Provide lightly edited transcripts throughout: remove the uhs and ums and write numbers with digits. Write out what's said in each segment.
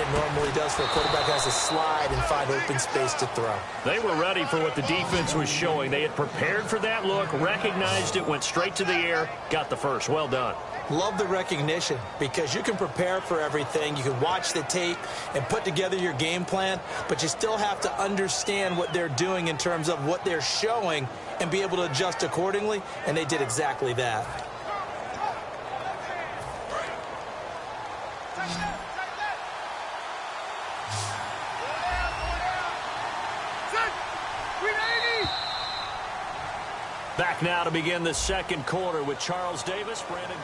it normally does for a quarterback, has to slide and find open space to throw. They were ready for what the defense was showing. They had prepared for that look, recognized it, went straight to the air, got the first. Well done. Love the recognition because you can prepare for everything. You can watch the tape and put together your game plan, but you still have to understand what they're doing in terms of what they're showing and be able to adjust accordingly, and they did exactly that. Back now to begin the second quarter with Charles Davis, Brandon.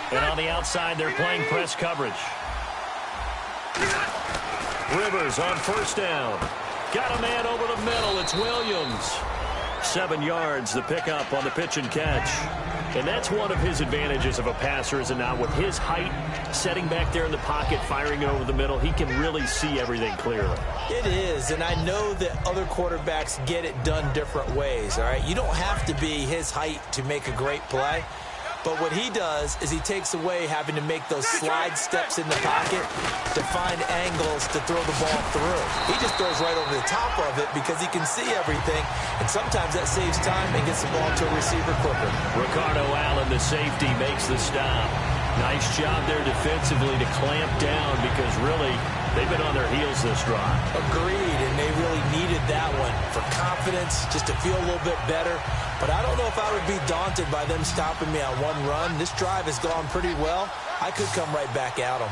And on the outside, they're playing press coverage. Rivers on first down. Got a man over the middle. It's Williams. 7 yards, the pickup on the pitch and catch. And that's one of his advantages of a passer, is it not? With his height, setting back there in the pocket, firing it over the middle, he can really see everything clearly. It is, and I know that other quarterbacks get it done different ways, all right? You don't have to be his height to make a great play. But what he does is he takes away having to make those slide steps in the pocket to find angles to throw the ball through. He just throws right over the top of it because he can see everything, and sometimes that saves time and gets the ball to a receiver quicker. Ricardo Allen, the safety, makes the stop. Nice job there defensively to clamp down because really they've been on their heels this drive. Agreed, and they really needed that one for confidence, just to feel a little bit better. But I don't know if I would be daunted by them stopping me on one run. This drive has gone pretty well. I could come right back at them.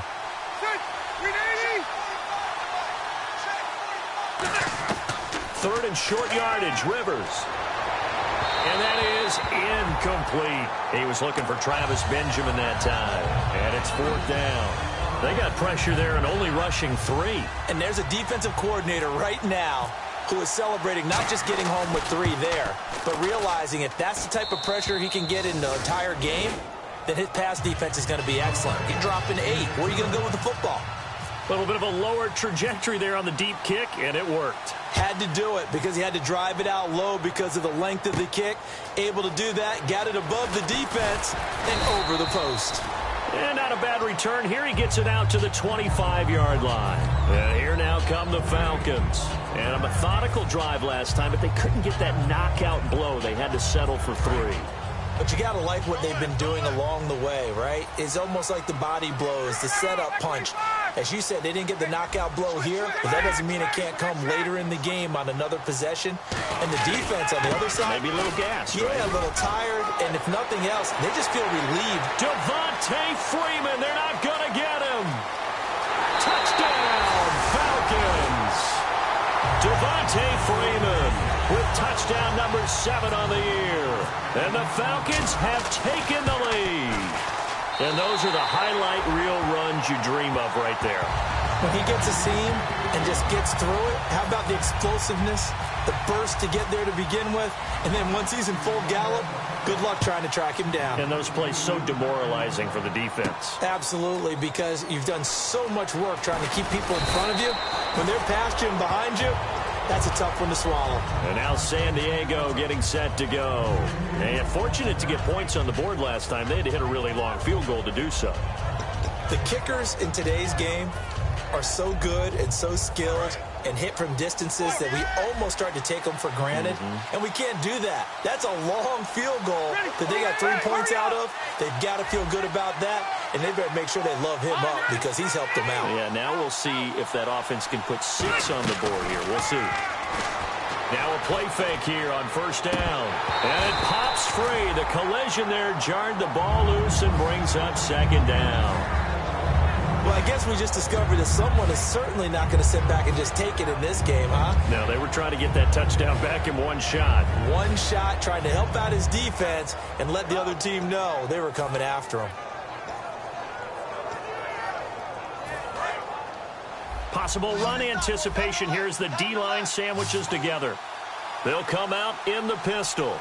Third and short yardage, Rivers. And that is incomplete. He was looking for Travis Benjamin that time. And it's fourth down. They got pressure there and only rushing 3. And there's a defensive coordinator right now who is celebrating not just getting home with 3 there, but realizing if that's the type of pressure he can get in the entire game, then his pass defense is going to be excellent. You're dropping 8. Where are you going to go with the football? A little bit of a lower trajectory there on the deep kick, and it worked. Had to do it because he had to drive it out low because of the length of the kick. Able to do that, got it above the defense, and over the post. And not a bad return. Here he gets it out to the 25-yard line. And here now come the Falcons. And a methodical drive last time, but they couldn't get that knockout blow. They had to settle for 3. But you got to like what they've been doing along the way, right? It's almost like the body blows, the setup punch. As you said, they didn't get the knockout blow here, but that doesn't mean it can't come later in the game on another possession. And the defense on the other side, maybe a little gassed, yeah, right? A little tired, and if nothing else, they just feel relieved. Devontae Freeman, they're not going to get him. Touchdown, Falcons. Devontae Freeman with touchdown number 7 on the year. And the Falcons have taken the lead. And those are the highlight reel runs you dream of right there. When he gets a seam and just gets through it, how about the explosiveness, the burst to get there to begin with, and then once he's in full gallop, good luck trying to track him down. And those plays so demoralizing for the defense. Absolutely, because you've done so much work trying to keep people in front of you. When they're past you and behind you, that's a tough one to swallow. And now San Diego getting set to go. And fortunate to get points on the board last time. They had to hit a really long field goal to do so. The kickers in today's game are so good and so skilled and hit from distances that we almost start to take them for granted. And we can't do that. That's a long field goal that they got 3 points out of. They've got to feel good about that, and they better make sure they love him up because he's helped them out. Yeah, now we'll see if that offense can put 6 on the board here. We'll see. Now a play fake here on first down. And it pops free. The collision there jarred the ball loose and brings up second down. Well, I guess we just discovered that someone is certainly not going to sit back and just take it in this game, huh? No, they were trying to get that touchdown back in one shot. One shot, trying to help out his defense and let the other team know they were coming after him. Possible run anticipation here as the D-line sandwiches together. They'll come out in the pistol.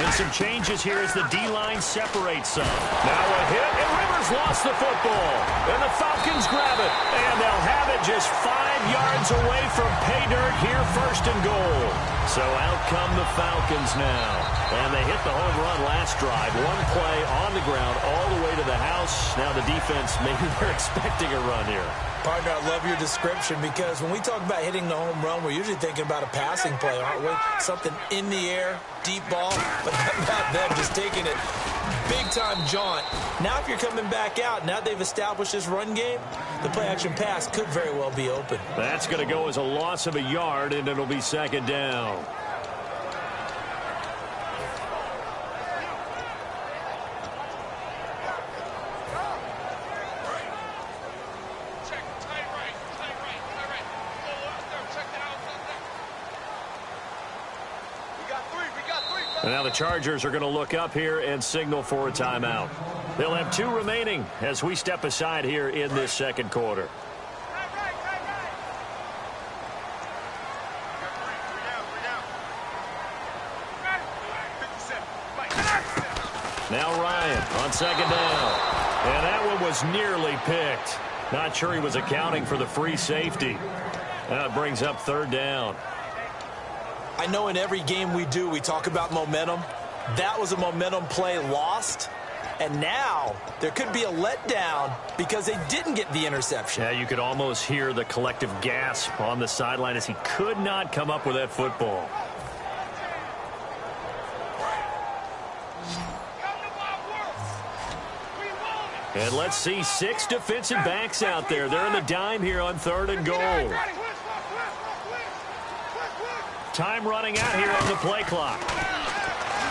And some changes here as the D-line separates some. Now a hit, and Rivers lost the football. And the Falcons grab it. And they'll have it just 5 yards away from pay dirt here, first and goal. So out come the Falcons now. And they hit the home run last drive. One play on the ground all the way to the house. Now the defense, maybe they're expecting a run here. Partner, I love your description because when we talk about hitting the home run, we're usually thinking about a passing play, aren't we? Something in the air, deep ball, but not them just taking it big-time jaunt. Now if you're coming back out, now they've established this run game, the play-action pass could very well be open. That's going to go as a loss of a yard, and it'll be second down. And now the Chargers are going to look up here and signal for a timeout. They'll have 2 remaining as we step aside here in this second quarter. Now Ryan on second down. And that one was nearly picked. Not sure he was accounting for the free safety. Now it brings up third down. I know in every game we do, we talk about momentum. That was a momentum play lost. And now there could be a letdown because they didn't get the interception. Yeah, you could almost hear the collective gasp on the sideline as he could not come up with that football. And let's see 6 defensive backs out there. They're in the dime here on third and goal. Time running out here on the play clock.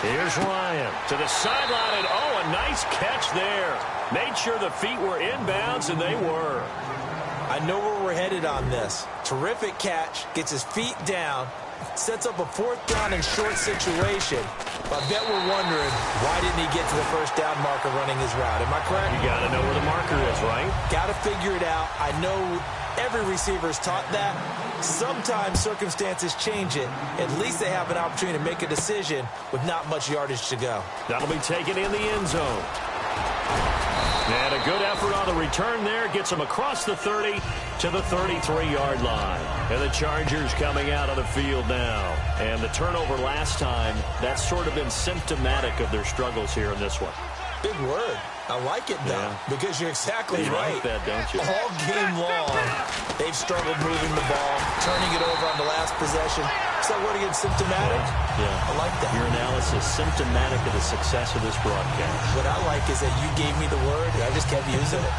Here's Ryan to the sideline, and oh, a nice catch there. Made sure the feet were inbounds, and they were. I know where we're headed on this. Terrific catch, gets his feet down, sets up a 4th down and short situation. But I bet we're wondering, why didn't he get to the first down marker running his route? Am I correct? You got to know where the marker is, right? Got to figure it out. I know every receiver is taught that. Sometimes circumstances change it. At least they have an opportunity to make a decision with not much yardage to go. That'll be taken in the end zone. And a good effort on the return there. Gets him across the 30 to the 33-yard line. And the Chargers coming out on the field now. And the turnover last time, that's sort of been symptomatic of their struggles here in this one. Big word. I like it, though, because you're exactly right. You like that, don't you? All game long, they've struggled moving the ball, turning it over on the last possession. So what again, symptomatic? Yeah. I like that. Your analysis, symptomatic of the success of this broadcast. What I like is that you gave me the word, and I just kept using it.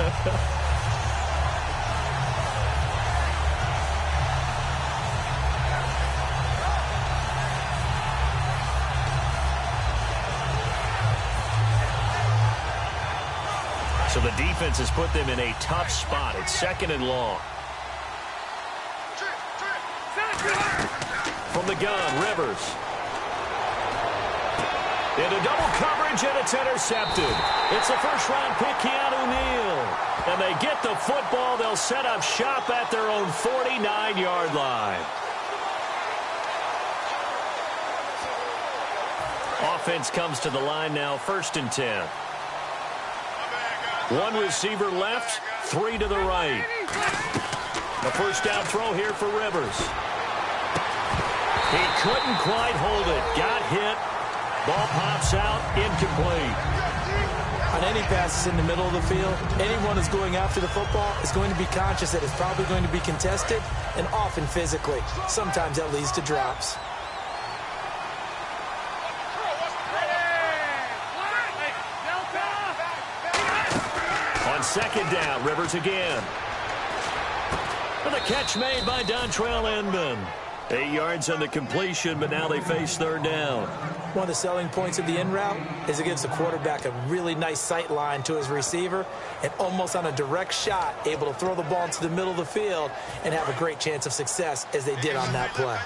So the defense has put them in a tough spot. It's second and long. From the gun, Rivers. Into double coverage, and it's intercepted. It's a first-round pick, Keanu Neal. And they get the football. They'll set up shop at their own 49-yard line. Offense comes to the line now, 1st and 10. 1 receiver left, 3 to the right. The first down throw here for Rivers. He couldn't quite hold it. Got hit. Ball pops out, incomplete. On any passes in the middle of the field, anyone who's going after the football is going to be conscious that it's probably going to be contested, and often physically. Sometimes that leads to drops. Second down, Rivers again. And the catch made by Dontrell Inman. 8 yards on the completion, but now they face third down. One of the selling points of the in route is it gives the quarterback a really nice sight line to his receiver, and almost on a direct shot, able to throw the ball into the middle of the field and have a great chance of success as they did on that play.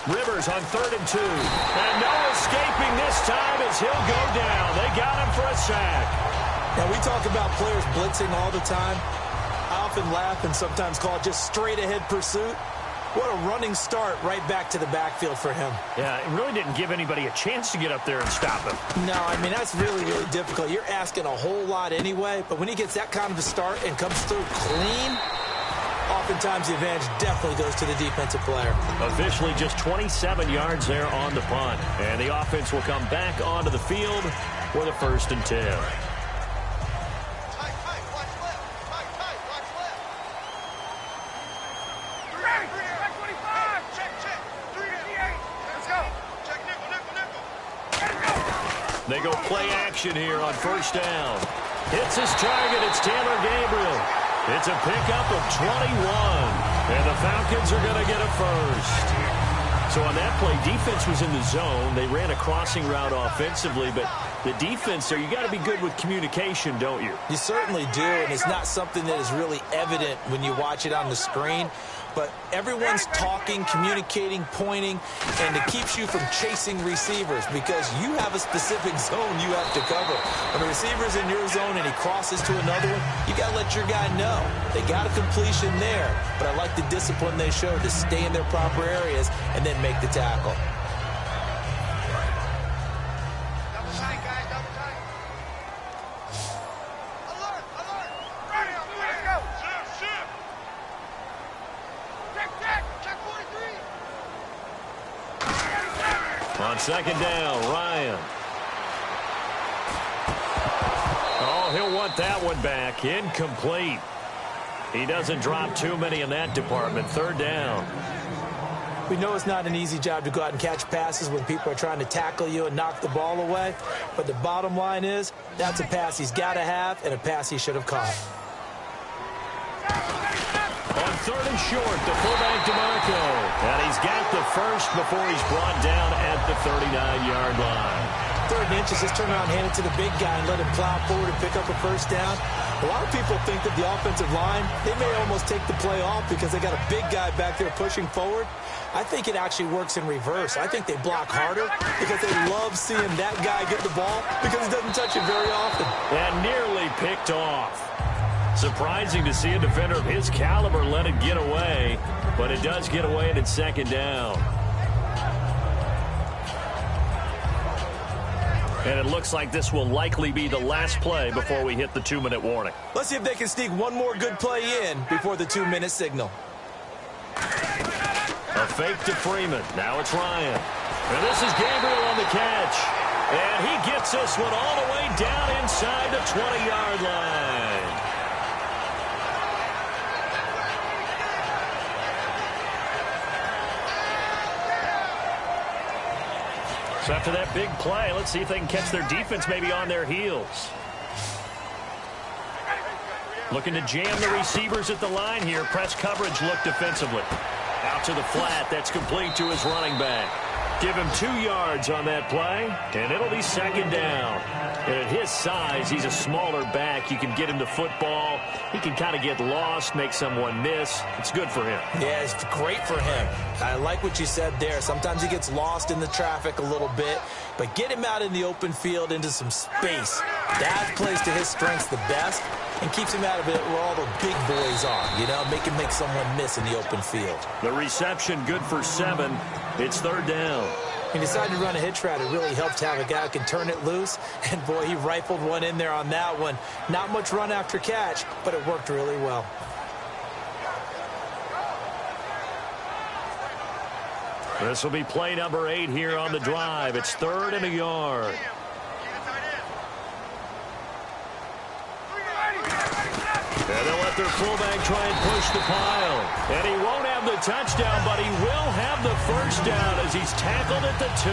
Rivers on 3rd and 2. And no escaping this time as he'll go down. They got him for a sack. Now, we talk about players blitzing all the time. I often laugh and sometimes call it just straight-ahead pursuit. What a running start right back to the backfield for him. Yeah, it really didn't give anybody a chance to get up there and stop him. No, I mean, that's really, really difficult. You're asking a whole lot anyway, but when he gets that kind of a start and comes through clean, oftentimes the advantage definitely goes to the defensive player. Officially just 27 yards there on the punt. And the offense will come back onto the field with a 1st and 10. They go play action here on 1st down. Hits his target. It's Taylor Gabriel. It's a pickup of 21. And the Falcons are going to get a 1st. So on that play, defense was in the zone. They ran a crossing route offensively, but the defense there, you got to be good with communication, don't you? You certainly do, and it's not something that is really evident when you watch it on the screen. But everyone's talking, communicating, pointing, and it keeps you from chasing receivers because you have a specific zone you have to cover. When the receiver's in your zone and he crosses to another one, you got to let your guy know. They got a completion there, but I like the discipline they showed to stay in their proper areas and then make the tackle. On 2nd down, Ryan. Oh, he'll want that one back. Incomplete. He doesn't drop too many in that department. 3rd down. We know it's not an easy job to go out and catch passes when people are trying to tackle you and knock the ball away. But the bottom line is, that's a pass he's got to have and a pass he should have caught. On 3rd and short, the fullback DeMarco. And he's got the 1st before he's brought down at the 39-yard line. 3rd and inches, just turn around, hand it to the big guy and let him plow forward and pick up a 1st down. A lot of people think that the offensive line, they may almost take the play off because they got a big guy back there pushing forward. I think it actually works in reverse. I think they block harder because they love seeing that guy get the ball because he doesn't touch it very often. And nearly picked off. Surprising to see a defender of his caliber let it get away, but it does get away and it's 2nd down. And it looks like this will likely be the last play before we hit the 2-minute warning. Let's see if they can sneak one more good play in before the 2-minute signal. A fake to Freeman. Now it's Ryan. And this is Gabriel on the catch. And he gets this one all the way down inside the 20-yard line. So after that big play, let's see if they can catch their defense maybe on their heels. Looking to jam the receivers at the line here. Press coverage look defensively. Out to the flat. That's complete to his running back. Give him 2 yards on that play, and it'll be 2nd down. And at his size, he's a smaller back. You can get him the football. He can kind of get lost, make someone miss. It's good for him. Yeah, it's great for him. I like what you said there. Sometimes he gets lost in the traffic a little bit, but get him out in the open field into some space. That plays to his strengths the best and keeps him out of it where all the big boys are, you know, make someone miss in the open field. The reception good for 7. It's 3rd down. He decided to run a hitch route. It really helped to have a guy who can turn it loose. And, boy, he rifled one in there on that one. Not much run after catch, but it worked really well. This will be play number 8 here on the drive. It's 3rd and a yard. And they'll let their fullback try and push the pile. And he won't have the touchdown, but he will have the 1st down as he's tackled at the 2.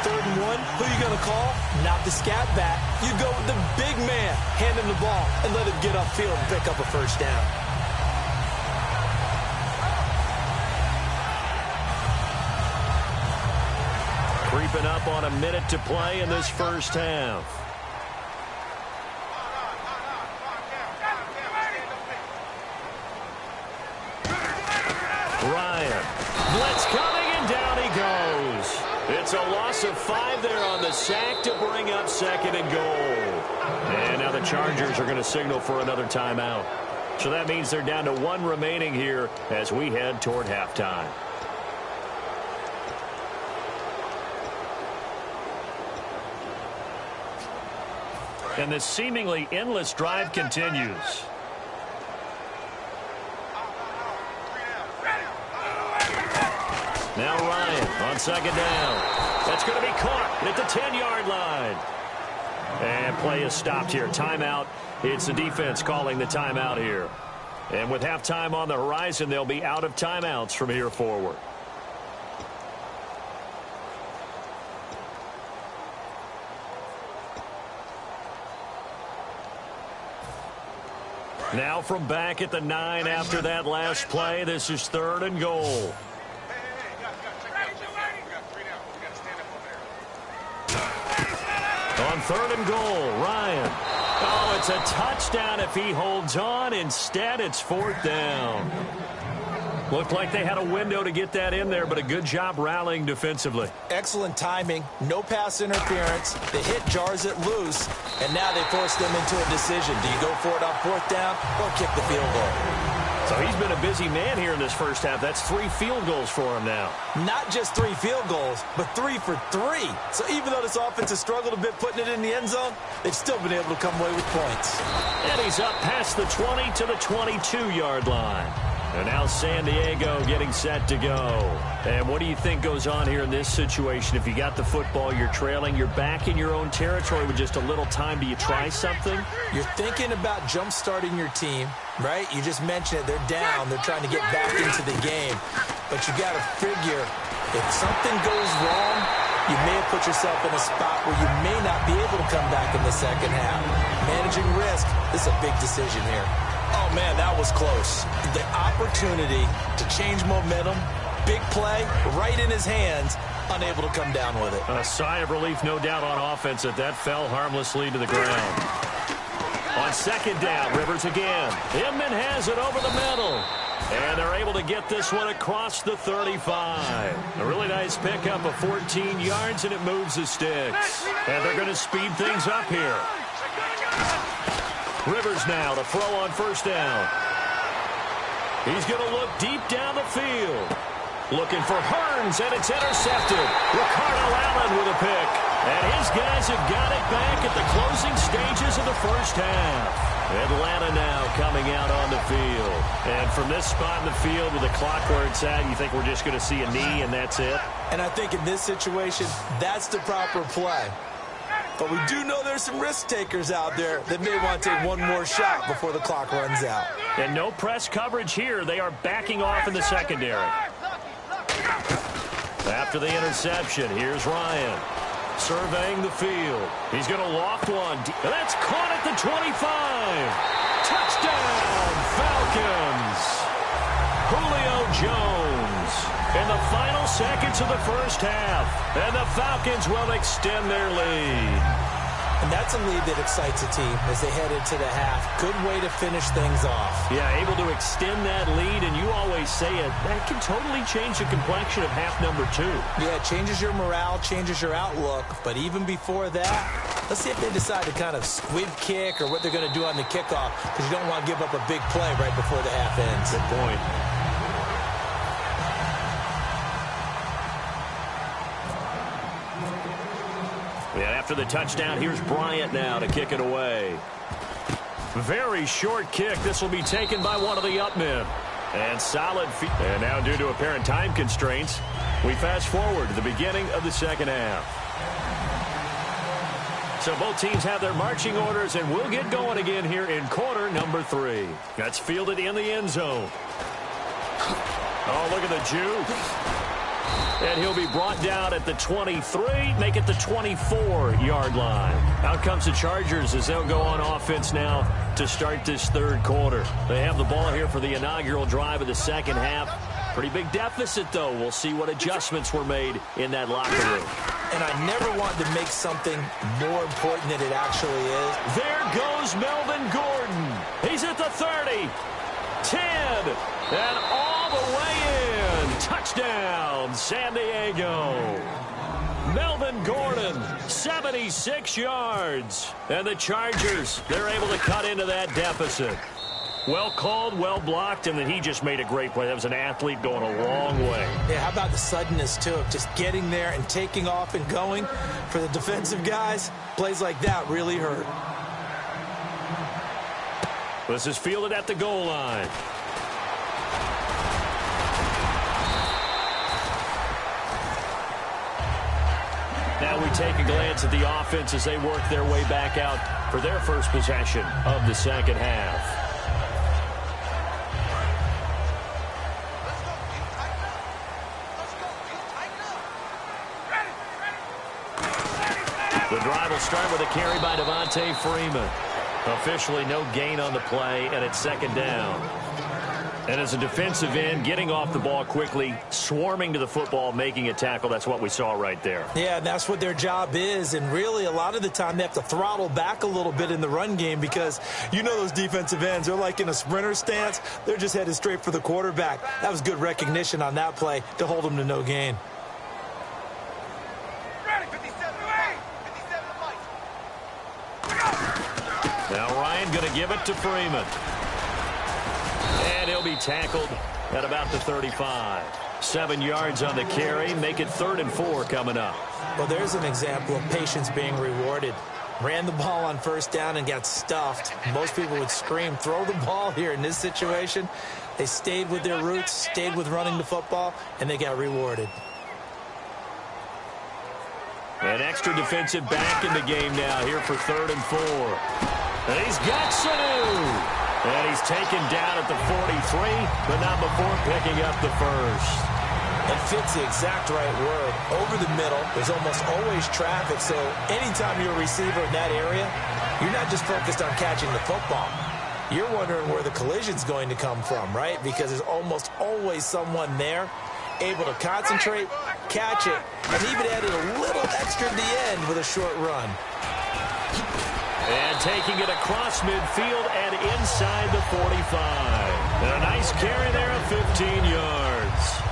3rd and 1, who are you going to call? Not the scat back. You go with the big man. Hand him the ball and let him get upfield and pick up a 1st down. Creeping up on a minute to play in this 1st half. Ryan. Blitz coming, and down he goes. It's a loss of 5 there on the sack to bring up 2nd and goal. And now the Chargers are going to signal for another timeout. So that means they're down to 1 remaining here as we head toward halftime. And this seemingly endless drive continues. Now Ryan on 2nd down. That's going to be caught at the 10-yard line. And play is stopped here. Timeout. It's the defense calling the timeout here. And with halftime on the horizon, they'll be out of timeouts from here forward. Now from back at the 9 after that last play, this is 3rd and goal. On 3rd and goal, Ryan. Oh, it's a touchdown if he holds on. Instead, it's 4th down. Looked like they had a window to get that in there, but a good job rallying defensively. Excellent timing. No pass interference. The hit jars it loose, and now they force them into a decision. Do you go for it on 4th down or kick the field goal? So he's been a busy man here in this first half. That's 3 field goals for him now. Not just 3 field goals, but 3 for 3. So even though this offense has struggled a bit putting it in the end zone, they've still been able to come away with points. And he's up past the 20 to the 22-yard line. And now San Diego getting set to go. And what do you think goes on here in this situation? If you got the football, you're trailing, you're back in your own territory with just a little time. Do you try something? You're thinking about jump-starting your team, right? You just mentioned it. They're down. They're trying to get back into the game. But you got to figure, if something goes wrong, you may have put yourself in a spot where you may not be able to come back in the second half. Managing risk, this is a big decision here. Oh, man, that was close. The opportunity to change momentum, big play, right in his hands, unable to come down with it. A sigh of relief, no doubt, on offense that fell harmlessly to the ground. On 2nd down, Rivers again. Inman has it over the middle. And they're able to get this one across the 35. A really nice pickup of 14 yards, and it moves the sticks. And they're going to speed things up here. Rivers now to throw on 1st down. He's going to look deep down the field. Looking for Hearns, and it's intercepted. Ricardo Allen with a pick. And his guys have got it back at the closing stages of the first half. Atlanta now coming out on the field. And from this spot in the field with the clock where it's at, you think we're just going to see a knee and that's it? And I think in this situation, that's the proper play. But we do know there's some risk takers out there that may want to take one more shot before the clock runs out. And no press coverage here. They are backing off in the secondary. After the interception, here's Ryan surveying the field. He's going to loft one. That's caught at the 25. Touchdown, Falcons. Julio Jones in the final seconds of the first half. And the Falcons will extend their lead. And that's a lead that excites a team as they head into the half. Good way to finish things off. Yeah, able to extend that lead, and you always say it, that can totally change the complexion of half number 2. Yeah, it changes your morale, changes your outlook. But even before that, let's see if they decide to kind of squib kick or what they're going to do on the kickoff, because you don't want to give up a big play right before the half ends. Good point. Yeah, after the touchdown, here's Bryant now to kick it away. Very short kick. This will be taken by one of the up men. And solid feet. And now due to apparent time constraints, we fast forward to the beginning of the second half. So both teams have their marching orders, and we'll get going again here in quarter number 3. That's fielded in the end zone. Oh, look at the juke. And he'll be brought down at the 23, make it the 24-yard line. Out comes the Chargers as they'll go on offense now to start this third quarter. They have the ball here for the inaugural drive of the second half. Pretty big deficit, though. We'll see what adjustments were made in that locker room. And I never want to make something more important than it actually is. There goes Melvin Gordon. He's at the 30, 10, and all the way in. Touchdown, San Diego. Melvin Gordon, 76 yards. And the Chargers, they're able to cut into that deficit. Well called, well blocked, and then he just made a great play. That was an athlete going a long way. Yeah, how about the suddenness, too, of just getting there and taking off and going? For the defensive guys, plays like that really hurt. This is fielded at the goal line. Now we take a glance at the offense as they work their way back out for their first possession of the second half. The drive will start with a carry by Devontae Freeman. Officially no gain on the play, and it's second down. And as a defensive end, getting off the ball quickly, swarming to the football, making a tackle, that's what we saw right there. Yeah, and that's what their job is. And really, a lot of the time, they have to throttle back a little bit in the run game because you know those defensive ends, they're like in a sprinter stance. They're just headed straight for the quarterback. That was good recognition on that play to hold them to no gain. Now Ryan going to give it to Freeman. And he'll be tackled at about the 35. 7 yards on the carry. Make it 3rd and 4 coming up. Well, there's an example of patience being rewarded. Ran the ball on first down and got stuffed. Most people would scream, throw the ball here. In this situation, they stayed with their roots, stayed with running the football, and they got rewarded. An extra defensive back in the game now here for 3rd and 4. And he's got Sanu. And he's taken down at the 43, but not before picking up the first. And fits the exact right word. Over the middle, there's almost always traffic, so anytime you're a receiver in that area, you're not just focused on catching the football. You're wondering where the collision's going to come from, right? Because there's almost always someone there able to concentrate, catch it, and even added a little extra at the end with a short run. And taking it across midfield and inside the 45. And a nice carry there of 15 yards.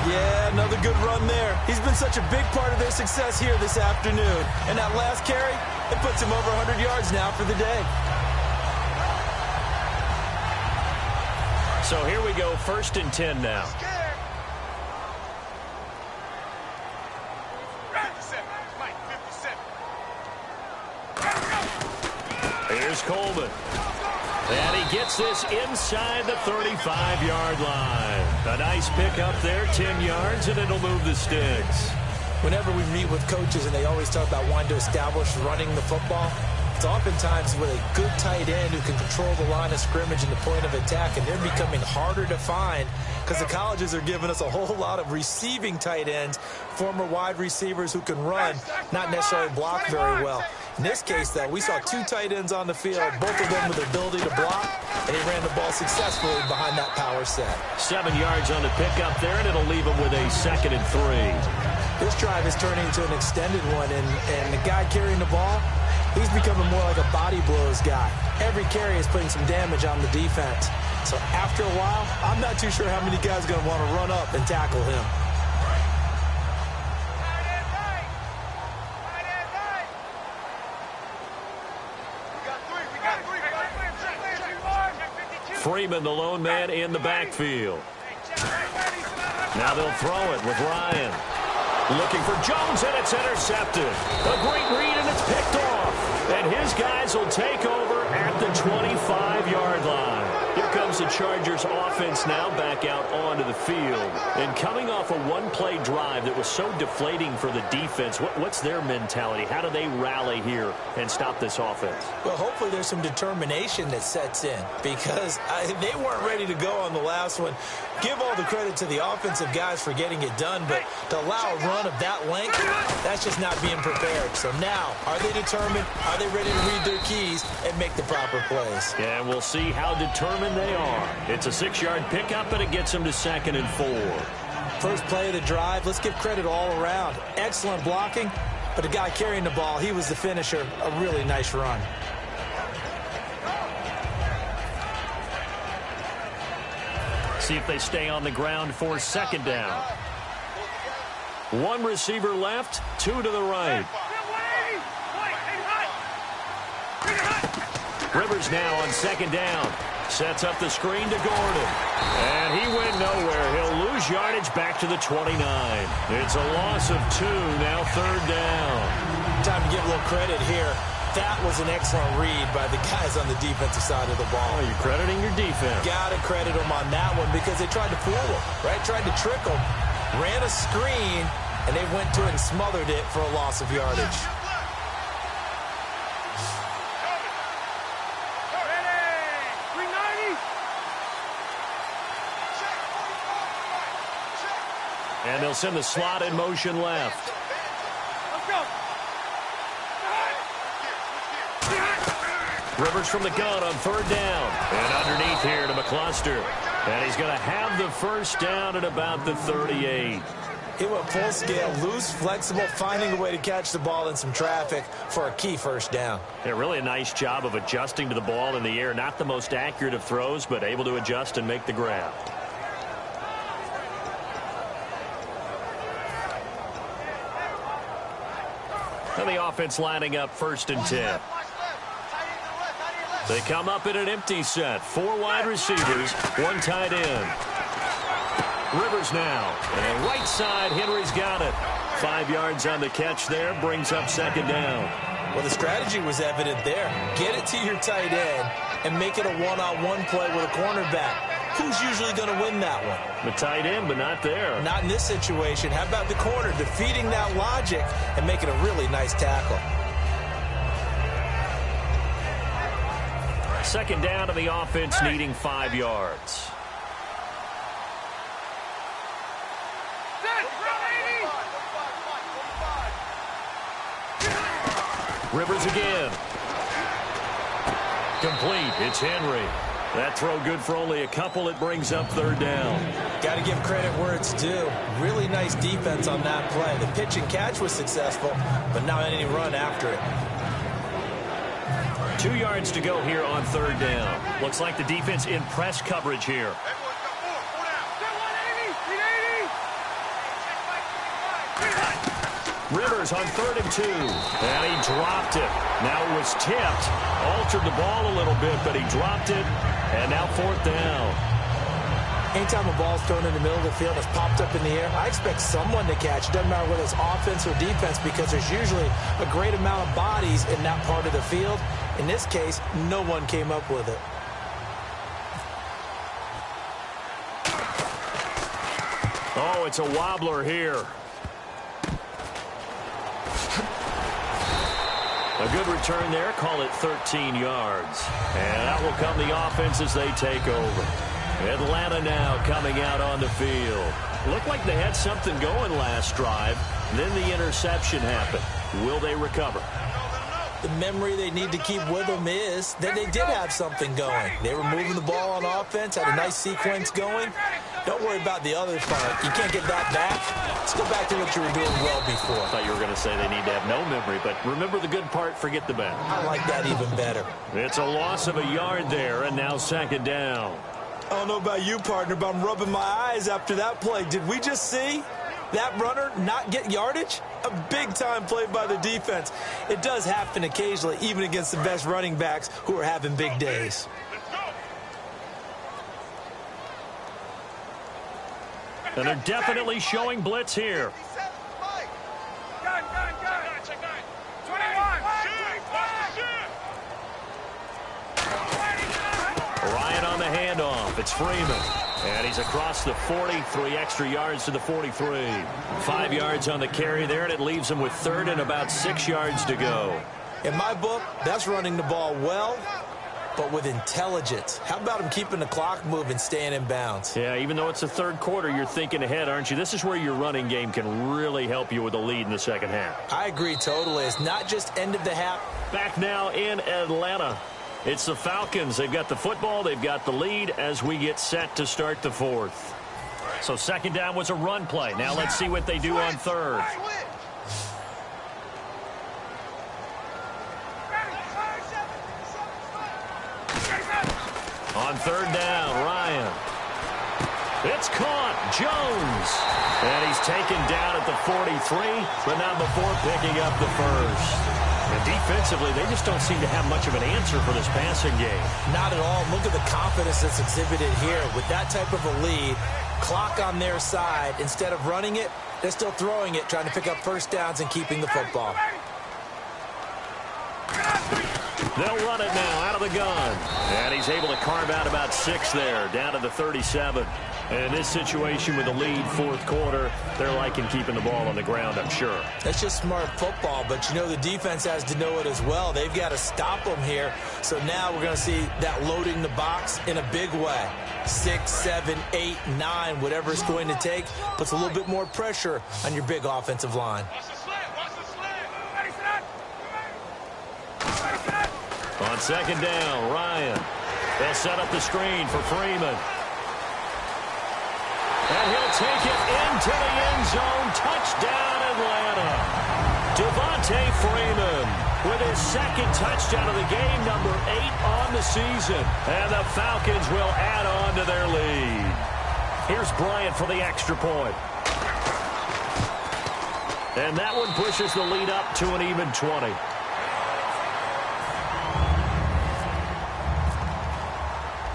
Yeah, another good run there. He's been such a big part of their success here this afternoon. And that last carry, it puts him over 100 yards now for the day. So here we go, 1st and 10 now. Here's Coleman. And he gets this inside the 35-yard line. A nice pickup there, 10 yards, and it'll move the sticks. Whenever we meet with coaches and they always talk about wanting to establish running the football, it's oftentimes with a good tight end who can control the line of scrimmage and the point of attack, and they're becoming harder to find because the colleges are giving us a whole lot of receiving tight ends, former wide receivers who can run, not necessarily block very well. In this case, though, we saw 2 tight ends on the field, both of them with the ability to block, and they ran the ball successfully behind that power set. 7 yards on the pickup there, and it'll leave them with a 2nd and 3. This drive is turning into an extended one, and the guy carrying the ball, he's becoming more like a body blows guy. Every carry is putting some damage on the defense. So after a while, I'm not too sure how many guys are going to want to run up and tackle him. Freeman, the lone man in the backfield. Now they'll throw it with Ryan. Looking for Jones, and it's intercepted. A great read, and it's picked off. And his guys will take over at the 25-yard line. Here comes the Chargers offense now back out onto the field. And coming off a one-play drive that was so deflating for the defense, what's their mentality? How do they rally here and stop this offense? Well, hopefully there's some determination that sets in because they weren't ready to go on the last one. Give all the credit to the offensive guys for getting it done, but to allow a run of that length, that's just not being prepared. So now, are they determined? Are they ready to read their keys and make the proper plays? Yeah, we'll see how determined they are. It's a 6-yard pickup, and it gets them to 2nd and 4. First play of the drive, let's give credit all around. Excellent blocking, but the guy carrying the ball, he was the finisher. A really nice run. See if they stay on the ground for 2nd down. One receiver left, 2 2 to the right. Rivers now on second down. Sets up the screen to Gordon. And he went nowhere. He'll lose yardage back to the 29. It's a loss of 2, now third down. Time to give a little credit here. That was an excellent read by the guys on the defensive side of the ball. Oh, you're crediting your defense. Got to credit them on that one because they tried to fool them, right? Tried to trick them. Ran a screen, and they went to it and smothered it for a loss of yardage. And they'll send the slot in motion left. Rivers from the gun on third down. And underneath here to McCluster. And he's going to have the first down at about the 38. He went full scale, loose, flexible, finding a way to catch the ball in some traffic for a key first down. Yeah, really a nice job of adjusting to the ball in the air. Not the most accurate of throws, but able to adjust and make the grab. And the offense lining up 1st and 10. They come up in an empty set. 4 wide receivers, 1 tight end. Rivers now. And right side, Henry's got it. 5 yards on the catch there, brings up second down. Well, the strategy was evident there. Get it to your tight end and make it a one-on-one play with a cornerback. Who's usually going to win that one? The tight end, but not there. Not in this situation. How about the corner defeating that logic and making a really nice tackle? Second down to the offense, needing 5 yards. Rivers again. Complete. It's Henry. That throw good for only a couple. It brings up third down. Got to give credit where it's due. Really nice defense on that play. The pitch and catch was successful, but not any run after it. 2 yards to go here on third down. Looks like the defense in press coverage here. Rivers on 3rd and 2. And he dropped it. Now it was tipped. Altered the ball a little bit, but he dropped it. And now 4th down. Anytime a ball's thrown in the middle of the field, it's popped up in the air, I expect someone to catch. It doesn't matter whether it's offense or defense because there's usually a great amount of bodies in that part of the field. In this case, no one came up with it. Oh, it's a wobbler here. A good return there. Call it 13 yards. And out will come the offense as they take over. Atlanta now coming out on the field. Looked like they had something going last drive. Then the interception happened. Will they recover? The memory they need to keep with them is that they did have something going. They were moving the ball on offense, had a nice sequence going. Don't worry about the other part. You can't get that back. Let's go back to what you were doing well before. I thought you were going to say they need to have no memory, but remember the good part, forget the bad. I like that even better. It's a loss of a yard there, and now second down. I don't know about you, partner, but I'm rubbing my eyes after that play. Did we just see that runner not get yardage? A big-time play by the defense. It does happen occasionally, even against the best running backs who are having big days. And they're definitely showing blitz here. Ryan on the handoff. It's Freeman. And he's across the 40, 3 extra yards to the 43. 5 yards on the carry there, and it leaves him with 3rd and about 6 yards to go. In my book, that's running the ball well, but with intelligence. How about him keeping the clock moving, staying in bounds? Yeah, even though it's the 3rd quarter, you're thinking ahead, aren't you? This is where your running game can really help you with a lead in the second half. I agree totally. It's not just end of the half. Back now in Atlanta. It's the Falcons. They've got the football. They've got the lead as we get set to start the 4th. So second down was a run play. Now let's see what they do on 3rd. On 3rd down, Ryan. It's caught. Jones. And he's taken down at the 43, but not before picking up the first. And defensively, they just don't seem to have much of an answer for this passing game. Not at all. Look at the confidence that's exhibited here. With that type of a lead, clock on their side, instead of running it, they're still throwing it, trying to pick up first downs and keeping the football. They'll run it now out of the gun. And he's able to carve out about 6 there, down to the 37. And in this situation with the lead, fourth quarter, they're liking keeping the ball on the ground, I'm sure. That's just smart football, but you know the defense has to know it as well. They've got to stop them here. So now we're going to see that loading the box in a big way. 6, 7, 8, 9, whatever it's going to take, puts a little bit more pressure on your big offensive line. On second down, Ryan. They'll set up the screen for Freeman. And he'll take it into the end zone. Touchdown, Atlanta. Devontae Freeman with his second touchdown of the game, number 8 on the season. And the Falcons will add on to their lead. Here's Bryant for the extra point. And that one pushes the lead up to an even 20.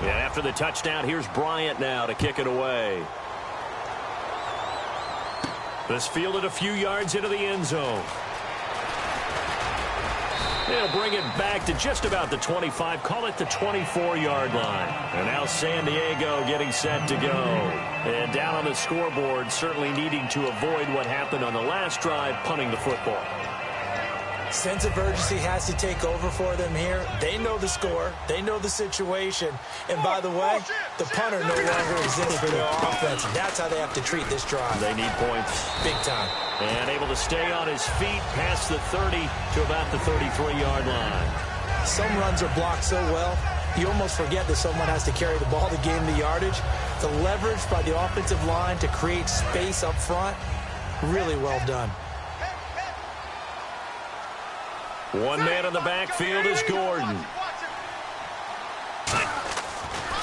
And after the touchdown, here's Bryant now to kick it away. This fielded a few yards into the end zone. They'll bring it back to just about the 25, call it the 24-yard line. And now San Diego getting set to go. And down on the scoreboard, certainly needing to avoid what happened on the last drive, punting the football. Sense of urgency has to take over for them here. They know the score. They know the situation. And by the way, the punter no longer exists for their offense. That's how they have to treat this drive. They need points. Big time. And able to stay on his feet past the 30 to about the 33-yard line. Some runs are blocked so well, you almost forget that someone has to carry the ball to gain the yardage. The leverage by the offensive line to create space up front, really well done. One man in the backfield is Gordon.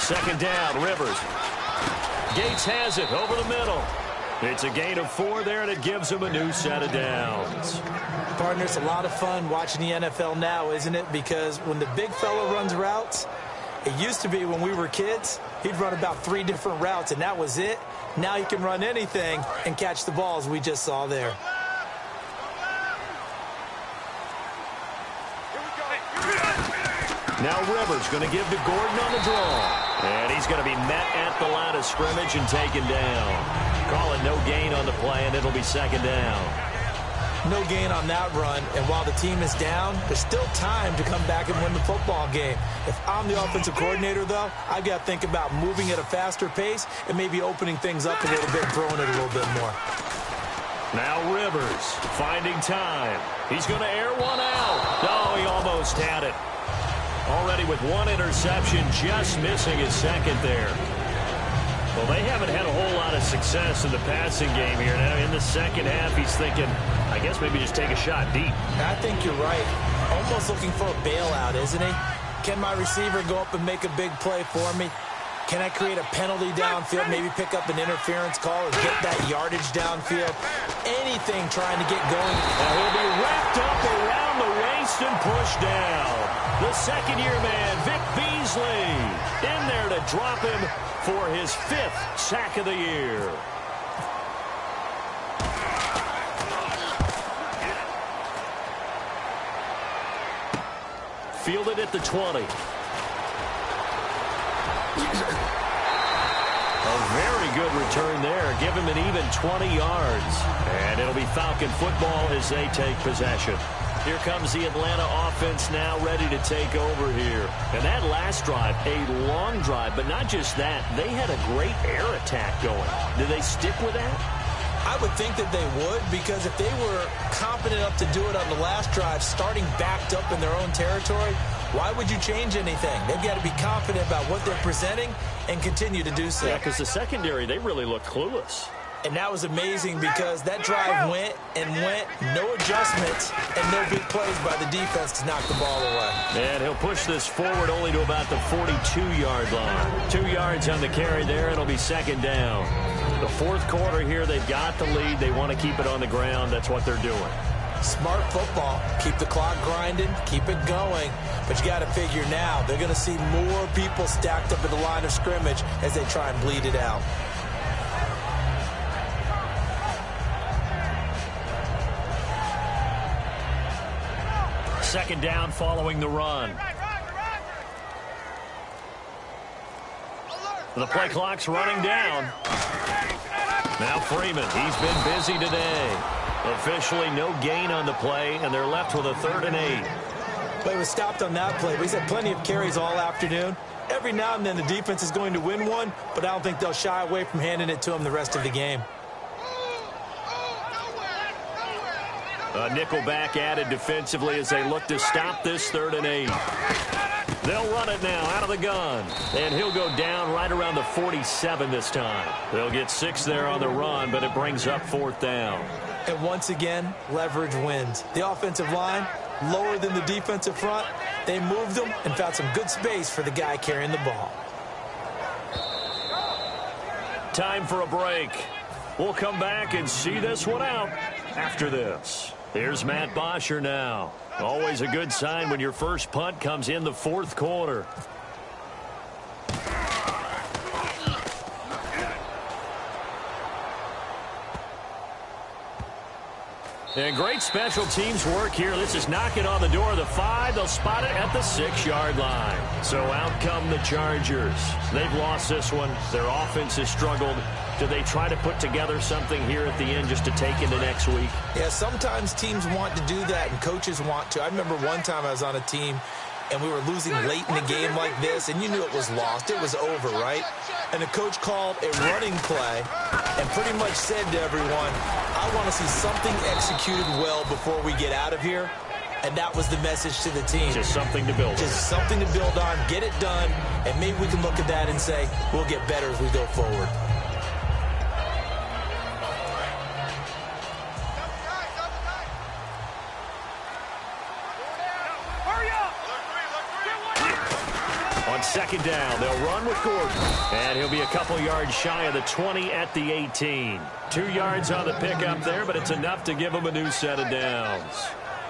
Second down, Rivers. Gates has it over the middle. It's a gain of 4 there, and it gives him a new set of downs. Partner, it's a lot of fun watching the NFL now, isn't it? Because when the big fella runs routes, it used to be when we were kids, he'd run about 3 different routes, and that was it. Now he can run anything and catch the balls we just saw there. Now Rivers going to give to Gordon on the draw. And he's going to be met at the line of scrimmage and taken down. Call it no gain on the play, and it'll be second down. No gain on that run, and while the team is down, there's still time to come back and win the football game. If I'm the offensive coordinator, though, I've got to think about moving at a faster pace and maybe opening things up a little bit, throwing it a little bit more. Now Rivers finding time. He's going to air one out. Oh, he almost had it. Already with 1 interception, just missing his second there. Well, they haven't had a whole lot of success in the passing game here. Now, in the second half, he's thinking, I guess maybe just take a shot deep. I think you're right. Almost looking for a bailout, isn't he? Can my receiver go up and make a big play for me? Can I create a penalty downfield, maybe pick up an interference call or get that yardage downfield? Anything trying to get going. Now he'll be wrapped up around the waist and pushed down. The second-year man, Vic Beasley, in there to drop him for his 5th sack of the year. Fielded at the 20. A very good return there. Give him an even 20 yards. And it'll be Falcon football as they take possession. Here comes the Atlanta offense now ready to take over here. And that last drive, a long drive, but not just that. They had a great air attack going. Did they stick with that? I would think that they would, because if they were confident enough to do it on the last drive, starting backed up in their own territory, why would you change anything? They've got to be confident about what they're presenting and continue to do so. Yeah, because the secondary, they really looked clueless. And that was amazing because that drive went and went, no adjustments, and no big plays by the defense to knock the ball away. And he'll push this forward only to about the 42-yard line. 2 yards on the carry there, and it'll be second down. The fourth quarter here, they've got the lead. They want to keep it on the ground. That's what they're doing. Smart football. Keep the clock grinding, keep it going. But you got to figure now, they're going to see more people stacked up at the line of scrimmage as they try and bleed it out. Second down following the run. The play clock's running down. Now Freeman, he's been busy today. Officially no gain on the play, and they're left with a 3rd and 8. Play was stopped on that play, but he's had plenty of carries all afternoon. Every now and then the defense is going to win one, but I don't think they'll shy away from handing it to him the rest of the game. A nickelback added defensively as they look to stop this 3rd and 8. They'll run it now out of the gun. And he'll go down right around the 47 this time. They'll get 6 there on the run, but it brings up 4th down. And once again, leverage wins. The offensive line, lower than the defensive front. They moved them and found some good space for the guy carrying the ball. Time for a break. We'll come back and see this one out after this. Here's Matt Bosher now. Always a good sign when your first punt comes in the fourth quarter. And great special teams work here. This is knocking on the door of the 5. They'll spot it at the 6-yard line. So out come the Chargers. They've lost this one. Their offense has struggled. Do they try to put together something here at the end just to take into next week? Yeah, sometimes teams want to do that and coaches want to. I remember one time I was on a team and we were losing late in the game like this, and you knew it was lost. It was over, right? And the coach called a running play and pretty much said to everyone, I want to see something executed well before we get out of here. And that was the message to the team. Just something to build on. Just something to build on, get it done, and maybe we can look at that and say, we'll get better as we go forward. Second down, they'll run with Gordon. And he'll be a couple yards shy of the 20 at the 18. 2 yards on the pickup there, but it's enough to give him a new set of downs.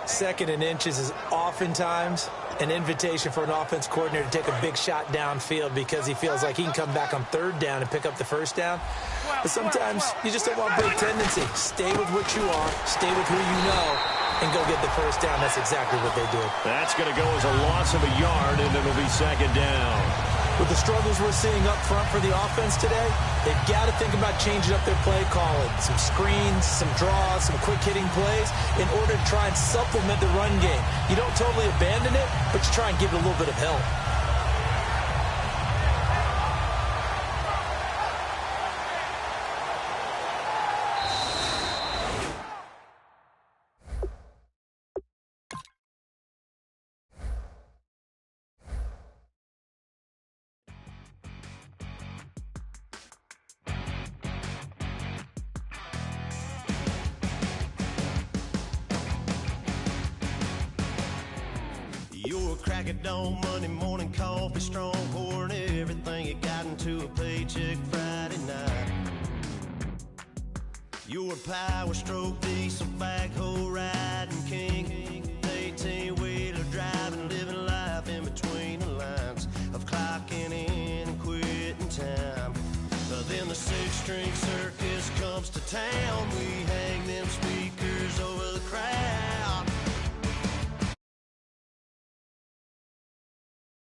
2nd and inches is oftentimes an invitation for an offense coordinator to take a big shot downfield because he feels like he can come back on 3rd down and pick up the 1st down. But sometimes you just don't want big tendency. Stay with what you are, stay with who you know, and go get the 1st down. That's exactly what they did. That's going to go as a loss of a yard, and it'll be 2nd down. With the struggles we're seeing up front for the offense today, they've got to think about changing up their play calling. Some screens, some draws, some quick-hitting plays in order to try and supplement the run game. You don't totally abandon it, but you try and give it a little bit of help. You're a crack at dawn, Monday morning coffee, strong pouring everything you got into a paycheck Friday night. You're a power stroke, diesel backhoe riding king, 18-wheeler driving, living life in between the lines of clocking in and quitting time. Then the 6-string circus comes to town.